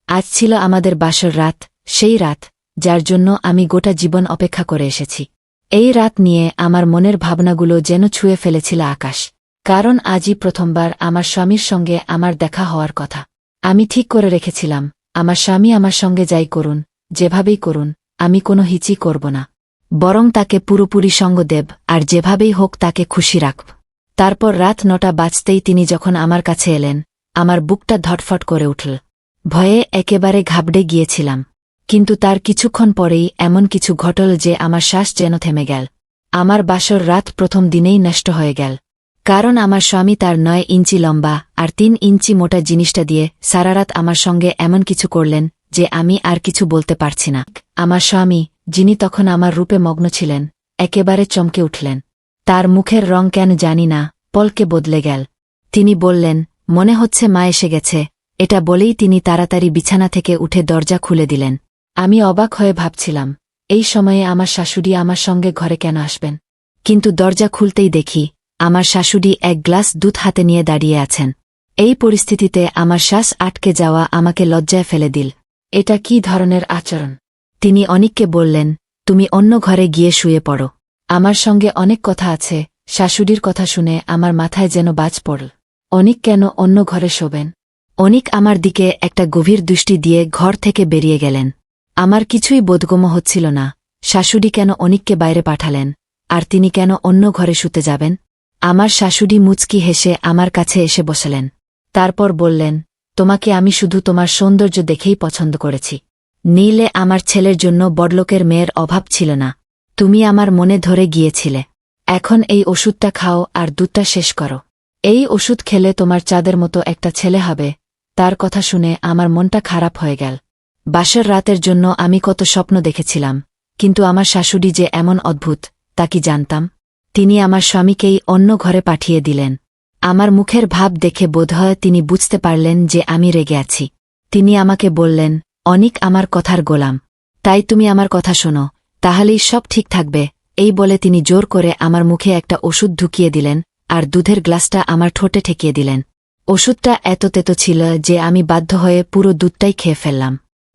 আজ ছিল আমাদের বাসর রাত, সেই রাত যার জন্য আমি গোটা জীবন অপেক্ষা করে এসেছি। এই রাত নিয়ে আমার মনের ভাবনাগুলো যেন ছুঁয়ে ফেলেছিল আকাশ। কারণ আজই প্রথমবার আমার স্বামীর সঙ্গে আমার দেখা হওয়ার কথা। আমি ঠিক করে রেখেছিলাম, আমার স্বামী আমার সঙ্গে যাই করুন, যেভাবেই করুন, আমি কোনো হিচি করব না, বরং তাকে পুরোপুরি সঙ্গ দেব, আর যেভাবেই হোক তাকে খুশি রাখব। তারপর রাত ৯টা বাজতেই তিনি যখন আমার কাছে এলেন, আমার বুকটা ধটফট করে উঠল। ভয়ে একেবারে ঘাবড়ে গিয়েছিলাম। কিন্তু তার কিছুক্ষণ পরেই এমন কিছু ঘটল যে আমার শ্বাস যেন থেমে গেল। আমার বাসর রাত প্রথম দিনেই নষ্ট হয়ে গেল। কারণ আমার স্বামী তার ৯ ইঞ্চি লম্বা আর ৩ ইঞ্চি মোটা জিনিসটা দিয়ে সারারাত আমার সঙ্গে এমন কিছু করলেন যে আমি আর কিছু বলতে পারছি না। আমার স্বামী, যিনি তখন আমার রূপে মগ্ন ছিলেন, একেবারে চমকে উঠলেন। তার মুখের রং কেন জানি না, পলকে বদলে গেল। তিনি বললেন, মনে হচ্ছে মা এসে গেছে। এটা বলেই তিনি তাড়াতাড়ি বিছানা থেকে উঠে দরজা খুলে দিলেন। আমি অবাক হয়ে ভাবছিলাম, এই সময়ে আমার শাশুড়ি আমার সঙ্গে ঘরে কেন আসবেন? কিন্তু দরজা খুলতেই দেখি আমার শাশুড়ি এক গ্লাস দুধ হাতে নিয়ে দাঁড়িয়ে আছেন। এই পরিস্থিতিতে আমার শ্বাস আটকে যাওয়া আমাকে লজ্জায় ফেলে দিল। এটা কি ধরনের আচরণ? তিনি অনিককে বললেন, তুমি অন্য ঘরে গিয়ে শুয়ে পড়ো, আমার সঙ্গে অনেক কথা আছে। শাশুড়ির কথা শুনে আমার মাথায় যেন বাজ পড়ল। অনিক কেন অন্য ঘরে শোবেন? অনিক আমার দিকে একটা গভীর দৃষ্টি দিয়ে ঘর থেকে বেরিয়ে গেলেন। আমার কিছুই বোধগম্য হচ্ছিল না। শাশুড়ি কেন অনিককে বাইরে পাঠালেন, আর তিনি কেন অন্য ঘরে শুতে যাবেন? আমার শাশুড়ি মুচকি হেসে আমার কাছে এসে বসলেন। তারপর বললেন, তোমাকে আমি শুধু তোমার সৌন্দর্য দেখেই পছন্দ করেছি। নীলে আমার ছেলের জন্য বড়লোকের মেয়ের অভাব ছিল না। তুমি আমার মনে ধরে গিয়েছিলে। এখন এই ওষুধটা খাও আর দুধটা শেষ করো। এই ওষুধ খেলে তোমার চাঁদের মতো একটা ছেলে হবে। তার কথা শুনে আমার মনটা খারাপ হয়ে গেল। বাসর রাতের জন্য আমি কত স্বপ্ন দেখেছিলাম, কিন্তু আমার শাশুড়ি যে এমন অদ্ভুত তা কি জানতাম। তিনি আমার স্বামীকেই অন্য ঘরে পাঠিয়ে দিলেন। আমার মুখের ভাব দেখে বোধহয় তিনি বুঝতে পারলেন যে আমি রেগে আছি। তিনি আমাকে বললেন, অনিক আমার কথার গোলাম, তাই তুমি আমার কথা শোনো, তাহলেই সব ঠিক থাকবে। এই বলে তিনি জোর করে আমার মুখে একটা ওষুধ ঢুকিয়ে দিলেন আর দুধের গ্লাসটা আমার ঠোঁটে ঠেকিয়ে দিলেন। ওষুধটা এত তেতো ছিল যে আমি বাধ্য হয়ে পুরো দুধটাই খেয়ে ফেললাম।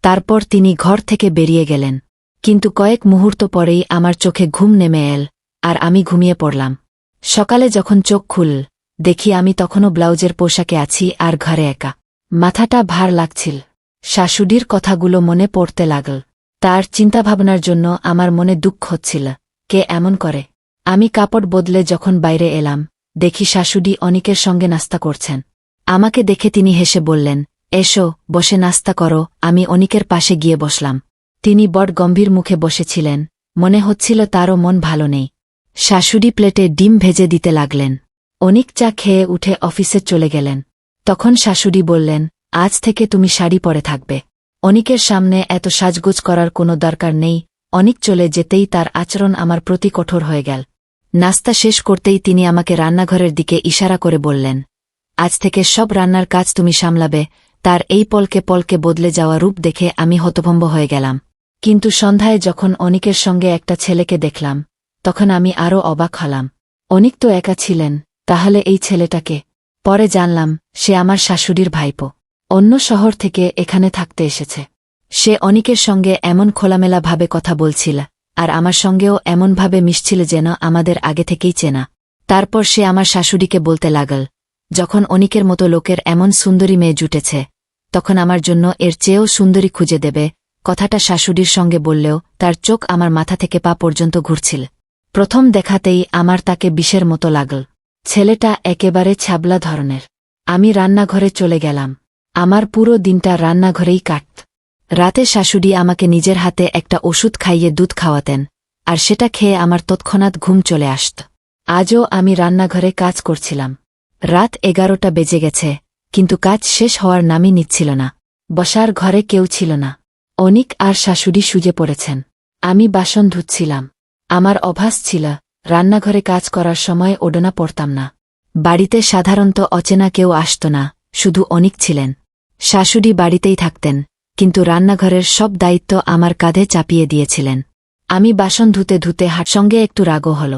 তারপর তিনি ঘর থেকে বেরিয়ে গেলেন। কিন্তু কয়েক মুহূর্ত পরেই আমার চোখে ঘুম নেমে এল, আর আমি ঘুমিয়ে পড়লাম। সকালে যখন চোখ খুল, দেখি আমি তখনও ব্লাউজের পোশাকে আছি আর ঘরে একা। মাথাটা ভার লাগছিল। শাশুড়ির কথাগুলো মনে পড়তে লাগল। তার চিন্তাভাবনার জন্য আমার মনে দুঃখ হচ্ছিল। কে এমন করে? আমি কাপড় বদলে যখন বাইরে এলাম, দেখি শাশুড়ি অনিকের সঙ্গে নাস্তা করছেন। আমাকে দেখে তিনি হেসে বললেন, এসো, বসে নাস্তা করো। আমি অনিকের পাশে গিয়ে বসলাম। তিনি বড় গম্ভীর মুখে বসেছিলেন, মনে হচ্ছিল তারও মন ভালো নেই। শাশুড়ি প্লেটে ডিম ভেজে দিতে লাগলেন। অনিক চা খেয়ে উঠে অফিসে চলে গেলেন। তখন শাশুড়ি বললেন, আজ থেকে তুমি শাড়ি পরে থাকবে। অনিকের সামনে এত সাজগোজ করার কোনো দরকার নেই। অনিক চলে যেতেই তার আচরণ আমার প্রতি কঠোর হয়ে গেল। নাস্তা শেষ করতেই তিনি আমাকে রান্নাঘরের দিকে ইশারা করে বললেন, আজ থেকে সব রান্নার কাজ তুমি সামলাবে। তার এই পলকে পলকে বদলে যাওয়া রূপ দেখে আমি হতভম্ব হয়ে গেলাম। কিন্তু সন্ধ্যায় যখন অনিকের সঙ্গে একটা ছেলেকে দেখলাম, তখন আমি আরও অবাক হলাম। অনিক তো একা ছিলেন, তাহলে এই ছেলেটাকে? পরে জানলাম সে আমার শাশুড়ির ভাইপো। অন্য শহর থেকে এখানে থাকতে এসেছে। সে অনিকের সঙ্গে এমন খোলামেলাভাবে কথা বলছিল, আর আমার সঙ্গেও এমনভাবে মিশছিল যেন আমাদের আগে থেকেই চেনা। তারপর সে আমার শাশুড়িকে বলতে লাগল, যখন অনিকের মতো লোকের এমন সুন্দরী মেয়ে জুটেছে, তখন আমার জন্য এর চেয়েও সুন্দরী খুঁজে দেবে। কথাটা শাশুড়ির সঙ্গে বললেও তার চোখ আমার মাথা থেকে পা পর্যন্ত ঘুরছিল। প্রথম দেখাতেই আমার তাকে বিষের মতো লাগল। ছেলেটা একেবারে ছ্যাবলা ধরনের। আমি রান্নাঘরে চলে গেলাম। আমার পুরো দিনটা রান্নাঘরেই কাটত। রাতে শাশুড়ি আমাকে নিজের হাতে একটা ওষুধ খাইয়ে দুধ খাওয়াতেন, আর সেটা খেয়ে আমার তৎক্ষণাৎ ঘুম চলে আসত। আজও আমি রান্নাঘরে কাজ করছিলাম। রাত 11টা বেজে গেছে, কিন্তু কাজ শেষ হওয়ার নামই নিচ্ছিল না। বসার ঘরে কেউ ছিল না। অনিক আর শাশুড়ি শুয়ে পড়েছেন। আমি বাসন ধুচ্ছিলাম। আমার অভ্যাস ছিল, রান্নাঘরে কাজ করার সময় ওড়না পরতাম না। বাড়িতে সাধারণত অচেনা কেউ আসত না, শুধু অনিক ছিলেন। শাশুড়ি বাড়িতেই থাকতেন, কিন্তু রান্নাঘরের সব দায়িত্ব আমার কাঁধে চাপিয়ে দিয়েছিলেন। আমি বাসন ধুতে ধুতে হাট সঙ্গে একটু রাগও হল।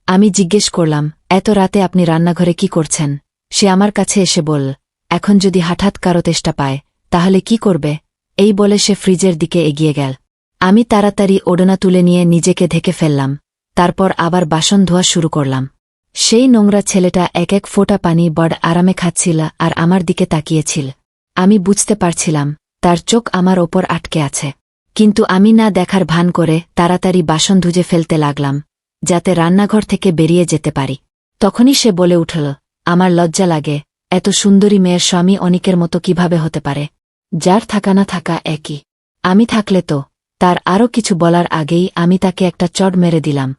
আমি জিজ্ঞেস করলাম, এত রাতে আপনি রান্নাঘরে কি করছেন? সে আমার কাছে এসে বলল, এখন যদি হঠাৎ কারো তেষ্টা পায়, তাহলে কি করবে? এই বলে সে ফ্রিজের দিকে এগিয়ে গেল। আমি তাড়াতাড়ি ওড়না তুলে নিয়ে নিজেকে ঢেকে ফেললাম, তারপর আবার বাসন ধোয়া শুরু করলাম। সেই নোংরা ছেলেটা এক এক ফোঁটা পানি বড় আরামে খাচ্ছিল আর আমার দিকে তাকিয়েছিল। আমি বুঝতে পারছিলাম তার চোখ আমার ওপর আটকে আছে, কিন্তু আমি না দেখার ভান করে তাড়াতাড়ি বাসন ধুজে ফেলতে লাগলাম, যাতে রান্নাঘর থেকে বেরিয়ে যেতে পারি। তখনই সে বলে উঠল, আমার লজ্জা লাগে, এত সুন্দরী মেয়ের স্বামী অনিকের মতো কিভাবে হতে পারে? যার থাকা না থাকা একই। আমি থাকলে তো। তার আরও কিছু বলার আগেই আমি তাকে একটা চড় মেরে দিলাম।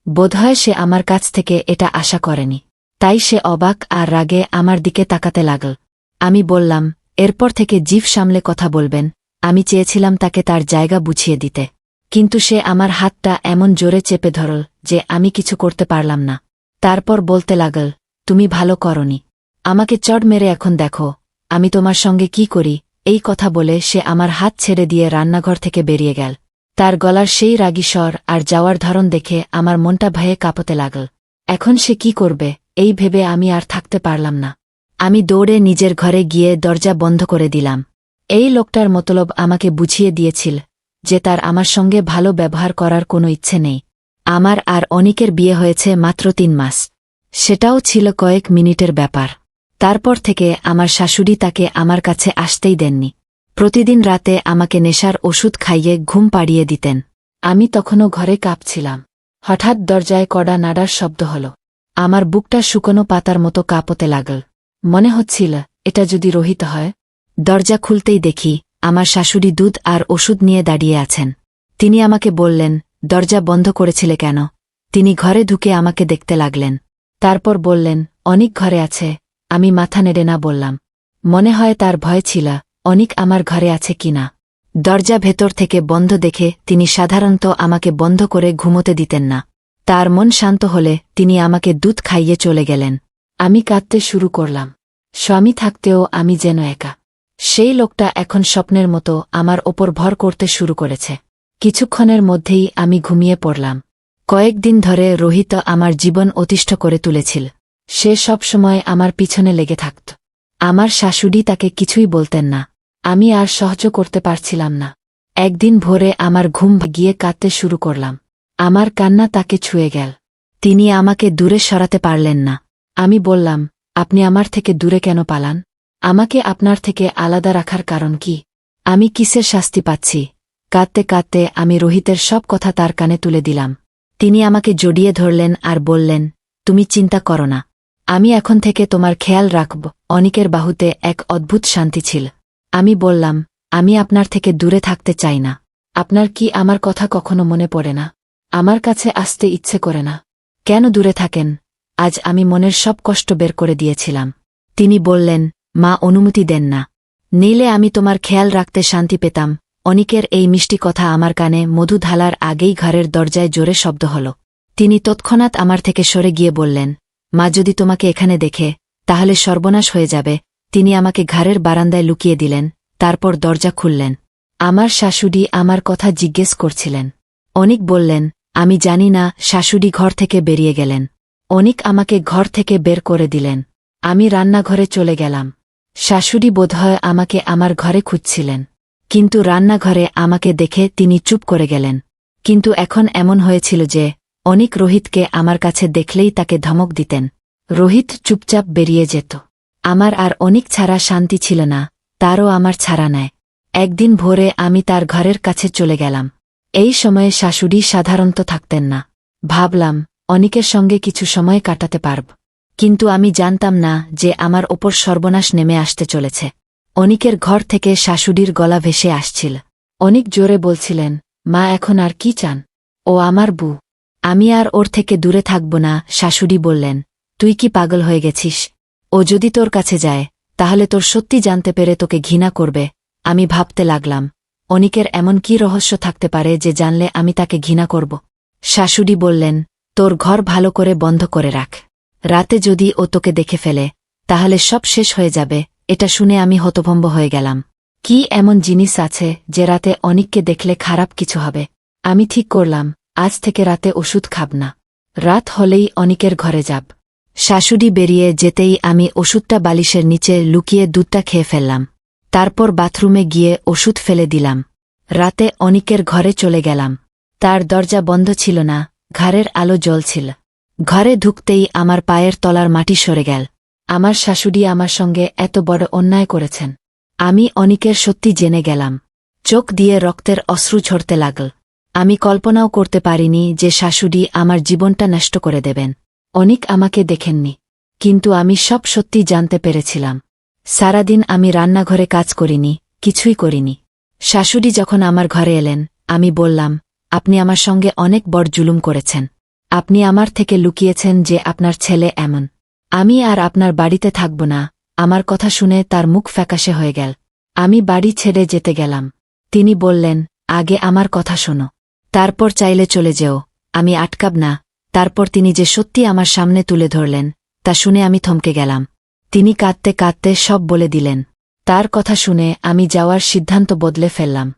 বোধহয় সে আমার কাছ থেকে এটা আশা করেনি, তাই সে অবাক আর রাগে আমার দিকে তাকাতে লাগল। আমি বললাম, এরপর থেকে জিভ সামলে কথা বলবেন। আমি চেয়েছিলাম তাকে তার জায়গা বুঝিয়ে দিতে, কিন্তু সে আমার হাতটা এমন জোরে চেপে ধরল যে আমি কিছু করতে পারলাম না। তারপর বলতে লাগল, তুমি ভালো করনি, আমাকে চড় মেরে এখন দেখো আমি তোমার সঙ্গে কি করি। এই কথা বলে সে আমার হাত ছেড়ে দিয়ে রান্নাঘর থেকে বেরিয়ে গেল। তার গলার সেই রাগী স্বর আর যাওয়ার ধরন দেখে আমার মনটা ভয়ে কাঁপতে লাগল। এখন সে কি করবে এই ভেবে আমি আর থাকতে পারলাম না। আমি দৌড়ে নিজের ঘরে গিয়ে দরজা বন্ধ করে দিলাম। এই লোকটার মতলব আমাকে বুঝিয়ে দিয়েছিল যে তার আমার সঙ্গে ভালো ব্যবহার করার কোনো ইচ্ছে নেই। আমার আর অনিকের বিয়ে হয়েছে মাত্র 3 মাস, সেটাও ছিল কয়েক মিনিটের ব্যাপার। তারপর থেকে আমার শাশুড়ি তাকে আমার কাছে আসতেই দেননি। প্রতিদিন রাতে আমাকে নেশার ওষুধ খাইয়ে ঘুম পাড়িয়ে দিতেন। আমি তখনও ঘরে কাঁপছিলাম। হঠাৎ দরজায় কড়া নাড়ার শব্দ হল। আমার বুকটা শুকনো পাতার মতো কাঁপতে লাগল। মনে হচ্ছিল এটা যদি রোহিত হয়। দরজা খুলতেই দেখি আমার শাশুড়ি দুধ আর ওষুধ নিয়ে দাঁড়িয়ে আছেন। তিনি আমাকে বললেন, দরজা বন্ধ করেছিলে কেন? তিনি ঘরে ঢুকে আমাকে দেখতে লাগলেন। তারপর বললেন, অনিক ঘরে আছে। আমি মাথা নেড়ে না বললাম। মনে হয় তার ভয় ছিল অনিক আমার ঘরে আছে কিনা। দরজা ভেতর থেকে বন্ধ দেখে তিনি সাধারণত আমাকে বন্ধ করে ঘুমোতে দিতেন না। তার মন শান্ত হলে তিনি আমাকে দুধ খাইয়ে চলে গেলেন। আমি কাঁদতে শুরু করলাম। স্বামী থাকতেও আমি যেন একা। সেই লোকটা এখন স্বপ্নের মতো আমার ওপর ভর করতে শুরু করেছে। কিছুক্ষণের মধ্যেই আমি ঘুমিয়ে পড়লাম। কয়েকদিন ধরে রোহিত আমার জীবন অতিষ্ঠ করে তুলেছিল। সে সব সময় আমার পিছনে লেগে থাকত। আমার শাশুড়ি তাকে কিছুই বলতেন না। আমি আর সহ্য করতে পারছিলাম না। একদিন ভোরে আমার ঘুম গিয়ে কাঁদতে শুরু করলাম। আমার কান্না তাকে ছুঁয়ে গেল। তিনি আমাকে দূরে সরাতে পারলেন না। আমি বললাম, আপনি আমার থেকে দূরে কেন পালান? আমাকে আপনার থেকে আলাদা রাখার কারণ কি? আমি কিসের শাস্তি পাচ্ছি? কাঁদতে কাঁদতে আমি রোহিতের সব কথা তার কানে তুলে দিলাম। তিনি আমাকে জড়িয়ে ধরলেন আর বললেন, তুমি চিন্তা করো না, আমি এখন থেকে তোমার খেয়াল রাখব। অনিকের বাহুতে এক অদ্ভুত শান্তি ছিল। আমি বললাম, আমি আপনার থেকে দূরে থাকতে চাই না। আপনার কি আমার কথা কখনো মনে পড়ে না? আমার কাছে আসতে ইচ্ছে করে না? কেন দূরে থাকেন? আজ আমি মনের সব কষ্ট বের করে দিয়েছিলাম। তিনি বললেন, মা অনুমতি দেন না, নিলে আমি তোমার খেয়াল রাখতে শান্তি পেতাম। অনিকের এই মিষ্টি কথা আমার কানে মধু ঢালার আগেই ঘরের দরজায় জোরে শব্দ হল। তিনি তৎক্ষণাৎ আমার থেকে সরে গিয়ে বললেন, মা যদি তোমাকে এখানে দেখে তাহলে সর্বনাশ হয়ে যাবে। তিনি আমাকে ঘরের বারান্দায় লুকিয়ে দিলেন, তারপর দরজা খুললেন। আমার শাশুড়ি আমার কথা জিজ্ঞেস করছিলেন। অনিক বললেন, আমি জানি না। শাশুড়ি ঘর থেকে বেরিয়ে গেলেন। অনিক আমাকে ঘর থেকে বের করে দিলেন। আমি রান্নাঘরে চলে গেলাম। শাশুড়ি বোধহয় আমাকে আমার ঘরে খুঁজছিলেন, কিন্তু রান্নাঘরে আমাকে দেখে তিনি চুপ করে গেলেন। কিন্তু এখন এমন হয়েছিল যে অনিক রোহিতকে আমার কাছে দেখলেই তাকে ধমক দিতেন। রোহিত চুপচাপ বেরিয়ে যেত। আমার আর অনিক ছাড়া শান্তি ছিল না, তারও আমার ছাড়া নেয়। একদিন ভোরে আমি তার ঘরের কাছে চলে গেলাম। এই সময়ে শাশুড়ি সাধারণত থাকতেন না। ভাবলাম অনিকের সঙ্গে কিছু সময় কাটাতে পারব, কিন্তু আমি জানতাম না যে আমার ওপর সর্বনাশ নেমে আসতে চলেছে। অনিকের ঘর থেকে শাশুড়ির গলা ভেসে আসছিল। অনিক জোরে বলছিলেন, মা এখন আর কি চান? ও আমার বউ, আমি আর ওর থেকে দূরে থাকব না। শাশুড়ি বললেন, তুই কি পাগল হয়ে গেছিস? ও যদি তোর কাছে যায় তাহলে তোর সত্যি জানতে পেরে তোকে ঘৃণা করবে। আমি ভাবতে লাগলাম, অনিকের এমন কি রহস্য থাকতে পারে যে জানলে আমি তাকে ঘৃণা করব। শাশুড়ি বললেন, তোর ঘর ভালো করে বন্ধ করে রাখ। রাতে যদি ও তোকে দেখে ফেলে তাহলে সব শেষ হয়ে যাবে। এটা শুনে আমি হতভম্ব হয়ে গেলাম। কি এমন জিনিস আছে যে রাতে অনিককে দেখলে খারাপ কিছু হবে? আমি ঠিক করলাম আজ থেকে রাতে ওষুধ খাব না। রাত হলেই অনিকের ঘরে যাব। শাশুড়ি বেরিয়ে যেতেই আমি ওষুধটা বালিশের নিচে লুকিয়ে দুধটা খেয়ে ফেললাম। তারপর বাথরুমে গিয়ে ওষুধ ফেলে দিলাম। রাতে অনিকের ঘরে চলে গেলাম। তার দরজা বন্ধ ছিল না, ঘরের আলো জ্বলছিল। ঘরে ঢুকতেই আমার পায়ের তলার মাটি সরে গেল। আমার শাশুড়ি আমার সঙ্গে এত বড় অন্যায় করেছেন। আমি অনিকের সত্যি জেনে গেলাম। চোখ দিয়ে রক্তের অশ্রু ঝরতে লাগল। আমি কল্পনাও করতে পারিনি যে শাশুড়ি আমার জীবনটা নষ্ট করে দেবেন। অনিক আমাকে দেখেননি, কিন্তু আমি সব সত্যি জানতে পেরেছিলাম। সারাদিন আমি রান্নাঘরে কাজ করিনি, কিছুই করিনি। শাশুড়ি যখন আমার ঘরে এলেন, আমি বললাম, আপনি আমার সঙ্গে অনেক বড় জুলুম করেছেন। আপনি আমার থেকে লুকিয়েছেন যে আপনার ছেলে এমন। আমি আর আপনার বাড়িতে থাকব না। আমার কথা শুনে তার মুখ ফ্যাকাশে হয়ে গেল। আমি বাড়ি ছেড়ে যেতে গেলাম। তিনি বললেন, আগে আমার কথা শোনো, তারপর চাইলে চলে যেও। আমি আটকাব না। তারপর তিনি যে সত্যি আমার সামনে তুলে ধরলেন, তা শুনে আমি থমকে গেলাম। তিনি কাঁদতে কাঁদতে সব বলে দিলেন। তার কথা শুনে আমি যাওয়ার সিদ্ধান্ত বদলে ফেললাম।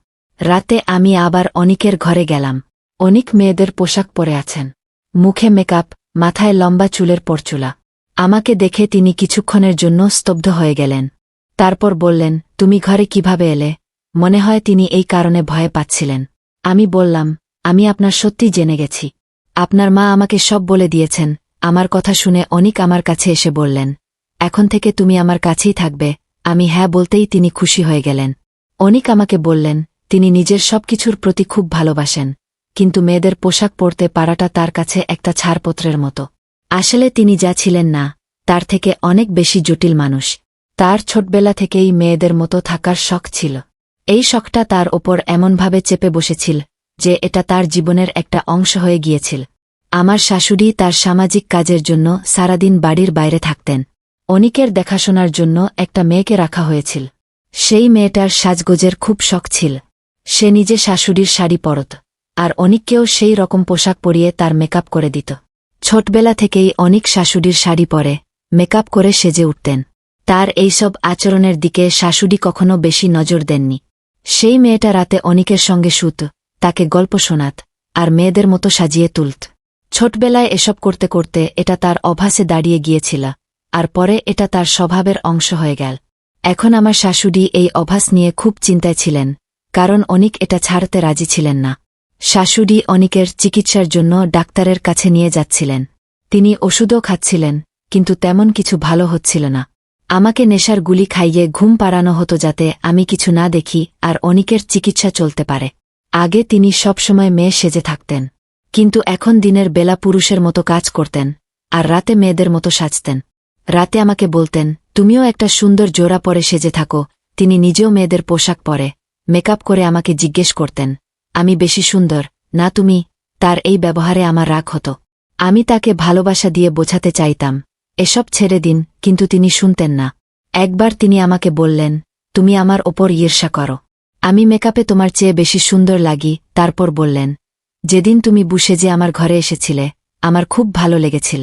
রাতে আমি আবার অনিকের ঘরে গেলাম। অনিক মেয়েদের পোশাক পরে আছেন, মুখে মেকআপ, মাথায় লম্বা চুলের পরচুলা। আমাকে দেখে তিনি কিছুক্ষণের জন্য স্তব্ধ হয়ে গেলেন। তারপর বললেন, তুমি ঘরে কিভাবে এলে? মনে হয় তিনি এই কারণে ভয় পাচ্ছিলেন। আমি বললাম, আমি আপনার সত্যি জেনে গেছি। আপনার মা আমাকে সব বলে দিয়েছেন। আমার কথা শুনে অনিক আমার কাছে এসে বললেন, এখন থেকে তুমি আমার কাছেই থাকবে। আমি হ্যাঁ বলতেই তিনি খুশি হয়ে গেলেন। অনিক আমাকে বললেন, তিনি নিজের সবকিছুর প্রতি খুব ভালোবাসেন, কিন্তু মেয়েদের পোশাক পরতে পারাটা তার কাছে একটা ছাড়পত্রের মতো। আসলে তিনি যা ছিলেন না, তার থেকে অনেক বেশি জটিল মানুষ। তার ছোটবেলা থেকেই মেয়েদের মতো থাকার শখ ছিল। এই শখটা তার ওপর এমনভাবে চেপে বসেছিল যে এটা তার জীবনের একটা অংশ হয়ে গিয়েছিল। আমার শাশুড়ি তার সামাজিক কাজের জন্য সারাদিন বাড়ির বাইরে থাকতেন। অনিকের দেখাশোনার জন্য একটা মেয়েকে রাখা হয়েছিল। সেই মেয়েটার সাজগোজের খুব শখ ছিল। সে নিজে শাশুড়ির শাড়ি পরত, আর অনিককেও সেই রকম পোশাক পরিয়ে তার মেকআপ করে দিত। ছোটবেলা থেকেই অনিক শাশুড়ির শাড়ি পরে, মেকআপ করে সেজে উঠতেন। তার এইসব আচরণের দিকে শাশুড়ি কখনো বেশি নজর দেননি। সেই মেয়েটা রাতে অনিকের সঙ্গে শুত, তাকে গল্প শোনাত, আর মেয়েদের মতো সাজিয়ে তুলত। ছোটবেলায় এসব করতে করতে এটা তার অভ্যাসে দাঁড়িয়ে গিয়েছিল, আর পরে এটা তার স্বভাবের অংশ হয়ে গেল। এখন আমার শাশুড়ি এই অভ্যাস নিয়ে খুব চিন্তায় ছিলেন, কারণ অনিক এটা ছাড়তে রাজি ছিলেন না। শাশুড়ি অনিকের চিকিৎসার জন্য ডাক্তারের কাছে নিয়ে যাচ্ছিলেন। তিনি ওষুধও খাচ্ছিলেন, কিন্তু তেমন কিছু ভালো হচ্ছিল না। আমাকে নেশার গুলি খাইয়ে ঘুম পাড়ানো হতো যাতে আমি কিছু না দেখি আর অনিকের চিকিৎসা চলতে পারে। আগে তিনি সবসময় মেয়ে সেজে থাকতেন, কিন্তু এখন দিনের বেলা পুরুষের মতো কাজ করতেন, আর রাতে মেয়েদের মতো সাজতেন। রাতে আমাকে বলতেন, তুমিও একটা সুন্দর জোড়া পরে সেজে থাকো। তিনি নিজেও মেয়েদের পোশাক পরে, মেকআপ করে আমাকে জিজ্ঞেস করতেন, আমি বেশি সুন্দর না তুমি? তার এই ব্যবহারে আমার রাগ হতো। আমি তাকে ভালোবাসা দিয়ে বোঝাতে চাইতাম, এসব ছেড়ে দিন, কিন্তু তিনি শুনতেন না। একবার তিনি আমাকে বললেন, তুমি আমার ওপর ঈর্ষা করো। আমি মেকআপে তোমার চেয়ে বেশি সুন্দর লাগি। তারপর বললেন, যেদিন তুমি বুসেজে আমার ঘরে এসেছিলে, আমার খুব ভালো লেগেছিল।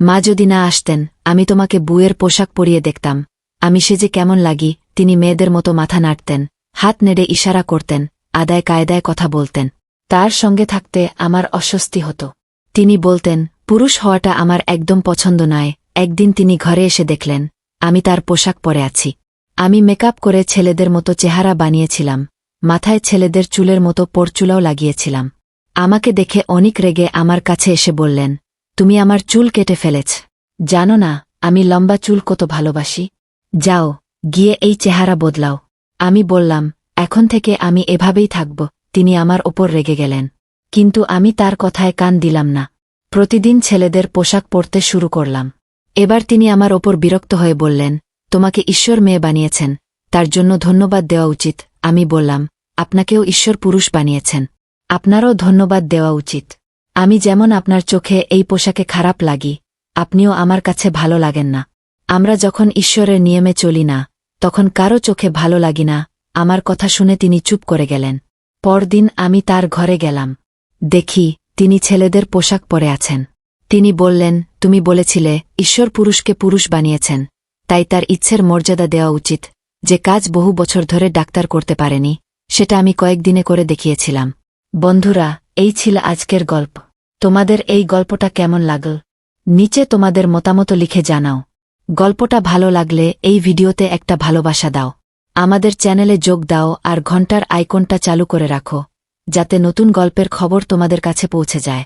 মা যদি না আসতেন, আমি তোমাকে বুয়ের পোশাক পরিয়ে দেখতাম। আমি সেজে কেমন লাগি? তিনি মেয়েদের মতো মাথা নাড়তেন, হাত নেড়ে ইশারা করতেন, আদায় কায়দায় কথা বলতেন। তার সঙ্গে থাকতে আমার অস্বস্তি হতো। তিনি বলতেন, পুরুষ হওয়াটা আমার একদম পছন্দ নয়। একদিন তিনি ঘরে এসে দেখলেন, আমি তার পোশাক পরে আছি। আমি মেকআপ করে ছেলেদের মতো চেহারা বানিয়েছিলাম, মাথায় ছেলেদের চুলের মতো পরচুলাও লাগিয়েছিলাম। আমাকে দেখে অনিক রেগে আমার কাছে এসে বললেন, তুমি আমার চুল কেটে ফেলেছ। জানো না আমি লম্বা চুল কত ভালোবাসি? যাও, গিয়ে এই চেহারা বদলাও। আমি বললাম, এখন থেকে আমি এভাবেই থাকব। তিনি আমার ওপর রেগে গেলেন, কিন্তু আমি তার কথায় কান দিলাম না। প্রতিদিন ছেলেদের পোশাক পরতে শুরু করলাম। এবার তিনি আমার ওপর বিরক্ত হয়ে বললেন, তোমাকে ঈশ্বর মেয়ে বানিয়েছেন, তার জন্য ধন্যবাদ দেওয়া উচিত। আমি বললাম, আপনাকেও ঈশ্বর পুরুষ বানিয়েছেন, আপনারও ধন্যবাদ দেওয়া উচিত। আমি যেমন আপনার চোখে এই পোশাকে খারাপ লাগি, আপনিও আমার কাছে ভালো লাগেন না। আমরা যখন ঈশ্বরের নিয়মে চলি না, তখন কারো চোখে ভালো লাগি না। আমার কথা শুনে তিনি চুপ করে গেলেন। পরদিন আমি তার ঘরে গেলাম। দেখি তিনি ছেলেদের পোশাক পরে আছেন। তিনি বললেন, তুমি বলেছিলে ঈশ্বর পুরুষকে পুরুষ বানিয়েছেন, তাই তার ইচ্ছের মর্যাদা দেওয়া উচিত। যে কাজ বহু বছর ধরে ডাক্তার করতে পারেনি, সেটা আমি কয়েকদিনে করে দেখিয়েছিলাম। বন্ধুরা, এই ছিল আজকের গল্প। তোমাদের এই গল্পটা কেমন লাগল? নিচে তোমাদের মতামত লিখে জানাও। গল্পটা ভালো লাগলে এই ভিডিওতে একটা ভালোবাসা দাও। আমাদের চ্যানেলে যোগ দাও আর ঘন্টার আইকনটা চালু করে রাখো যাতে নতুন গল্পের খবর তোমাদের কাছে পৌঁছে যায়।